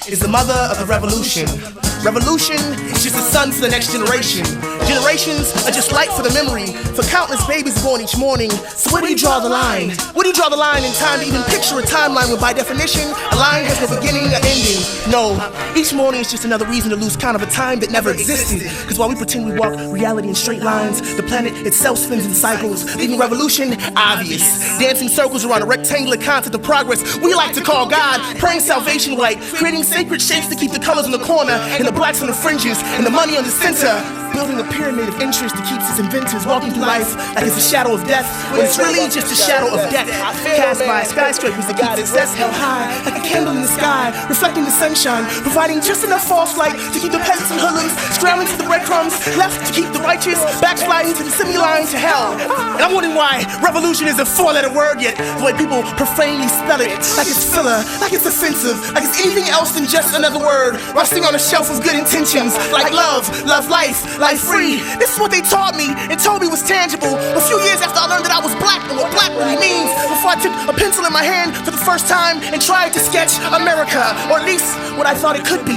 is the mother of the revolution. Revolution is just a sun for the next generation. Generations are just light for the memory, for countless babies born each morning. So where do you draw the line? Where do you draw the line in time to even picture a timeline where by definition, a line has no beginning or ending? No, each morning is just another reason to lose count of a time that never existed. Because while we pretend we walk reality in straight lines, the planet itself spins in cycles, leaving revolution obvious. Dancing circles around a rectangular concept of progress we like to call God, praying salvation white, creating sacred shapes to keep the colors in the corner and the blacks on the fringes and the money on the center, building a pyramid of interest that keeps its inventors walking through life like it's a shadow of death, when it's really just a shadow of death, cast by skyscrapers that keep success held high like a candle in the sky, reflecting the sunshine, providing just enough false light to keep the peasants and hoodlums scrambling to the breadcrumbs, left to keep the righteous backsliding to the semi-line to hell. And I'm wondering why revolution is a four-letter word, yet the way people profanely spell it, like it's filler, like it's offensive, like it's anything else than just another word rusting on a shelf of good intentions, like love, love life, life free. This is what they taught me and told me was tangible a few years after I learned that I was black and what black really means, before I took a pencil in my hand for the first time and tried to sketch America, or at least what I thought it could be.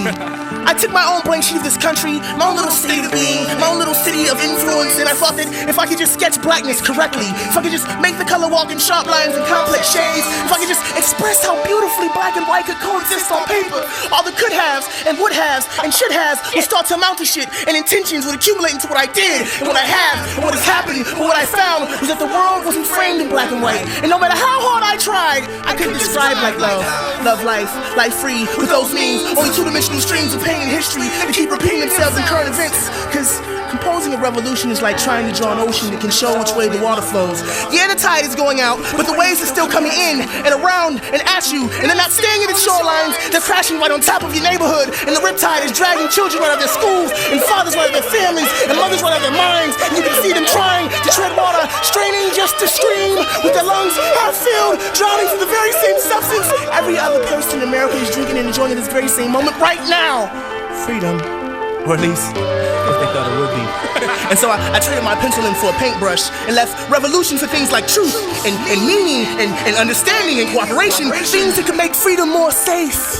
I took my own blank sheet of this country, my own little state of being, my own little city of influence, and I thought that if I could just sketch blackness correctly, if I could just make the color walk in sharp lines and complex shades, if I could just express how beautifully black and white could coexist on paper, all the could haves and would haves and should haves would start to amount to shit, and intentions would accumulate into what I did and what I have and what has happened. But what I found was that the world wasn't framed in black and white, and no matter how hard I tried, I couldn't describe like love, love life, life free, with those means only two-dimensional streams of pain and history that keep repeating themselves in current events. Cause composing a revolution is like trying to draw an ocean that can show which way the water flows. Yeah, the tide is going out, but the waves are still coming in and around and at you, and they're not staying at the shorelines, they're crashing right on top of your neighborhood, and the riptide is dragging children out of their schools, and fathers out of their families, and mothers out of their minds, and you can see them trying to tread water, straining just to scream, with their lungs half filled, drowning from the very same substance every other person in America is drinking and enjoying at this very same moment right now. Freedom. Or at least, if they thought it would be. And so I traded my pencil in for a paintbrush and left revolution for things like truth and meaning and understanding and cooperation, things that could make freedom more safe.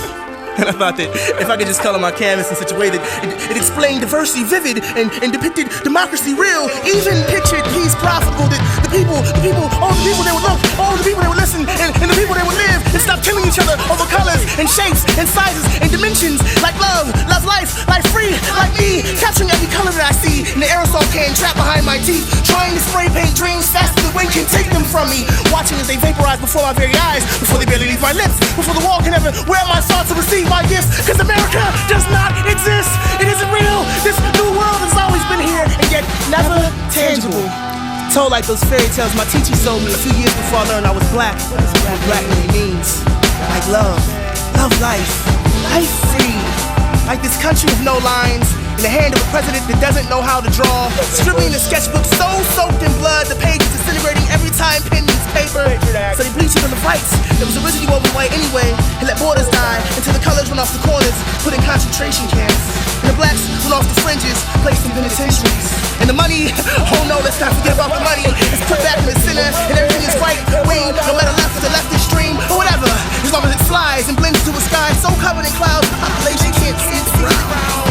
And I thought that if I could just color my canvas in such a way that it explained diversity vivid and depicted democracy real, even pictured peace profitable, that the people, all the people they would look, all the people they would listen, and the people they would live, and stop killing each other over colors and shapes and sizes and dimensions, like love, love life, life free, like me, capturing every color that I see in the aerosol can trapped behind my teeth, trying to spray paint dreams faster than wind can take them from me, watching as they vaporize before my very eyes, before they barely leave my lips, before the wall can ever wear my thoughts or receive my gifts, cause America does not exist. It isn't real. This new world has always been here and yet never tangible. Told like those fairy tales my teacher told me a few years before I learned I was black. What black really means. Like love, love life, life free. Like this country with no lines, in the hand of a president that doesn't know how to draw, scribbling the sketchbook so soaked in blood, the pages disintegrating every time pen meets paper. So they bleached it on the whites that was originally woven white anyway, and let borders die until the colors run off the corners, put in concentration camps. And the blacks run off the fringes, placed in penitentiaries. And the money, oh no, let's not forget about the money, it's put back in the center, and everything is right wing, no matter left or the left extreme, or whatever, as long as it flies and blends into a sky so covered in clouds, the population can't see the ground.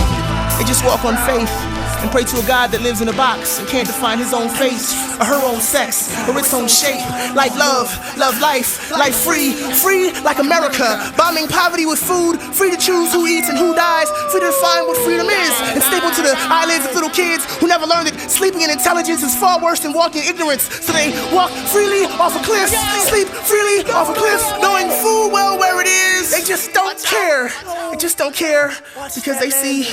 They just walk on faith and pray to a God that lives in a box and can't define his own face or her own sex or its own shape. Like love, love life, life free, free like America, bombing poverty with food, free to choose who eats and who dies, free to define what freedom is, and stapled to the eyelids of little kids who never learned that sleeping in intelligence is far worse than walking in ignorance. So they walk freely off a cliff, sleep freely off a cliff, knowing full well where it is. They just don't care. They just don't care because they see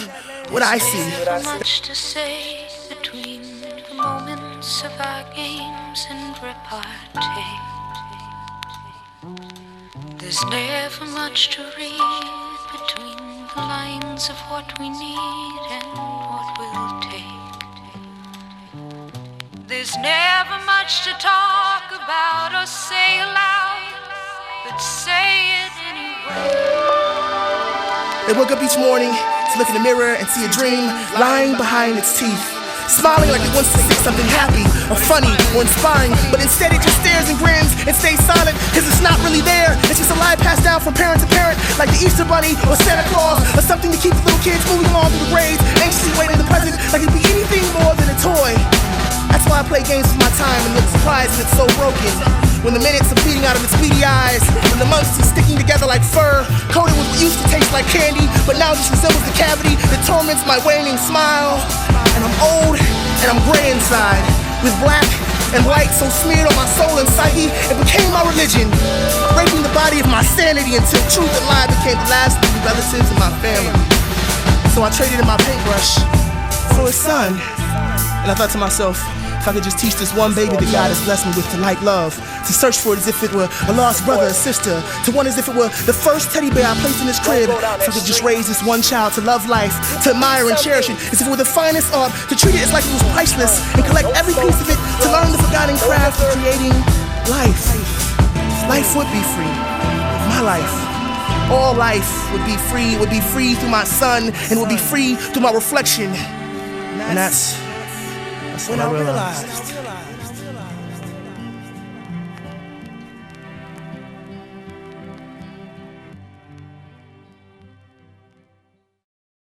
what I see. Much to say between the moments of our games and repartee. There's never much to read between the lines of what we need and what we'll take. There's never much to talk about or say aloud, but say it anyway. They woke up each morning to look in the mirror and see a dream lying behind its teeth, smiling like it wants to say something happy or funny or inspiring, but instead it just stares and grins and stays silent because it's not really there. It's just a lie passed down from parent to parent, like the Easter Bunny bunny or Santa Claus, or something to keep the little kids moving along through the grades, anxiously waiting the present like it'd be anything more than a toy. That's why I play games with my time and look surprised that it's so broken. When the minutes are feeding out of its beady eyes, and the months are sticking together like fur, coated with what used to taste like candy, but now just resembles the cavity that torments my waning smile. And I'm old, and I'm gray inside, with black and white so smeared on my soul and psyche, it became my religion, raping the body of my sanity until truth and lie became the last of the relatives in my family. So I traded in my paintbrush for a son, and I thought to myself, if I could just teach this one baby that God has blessed me with to like love, to search for it as if it were a lost brother or sister, to want as if it were the first teddy bear I placed in his crib, if I could just raise this one child to love life, to admire and cherish it, as if it were the finest art, to treat it as like it was priceless, and collect every piece of it to learn the forgotten craft of creating life. Life would be free. My life. All life would be free. It would be free through my son, and it would be free through my reflection. And that's when I realized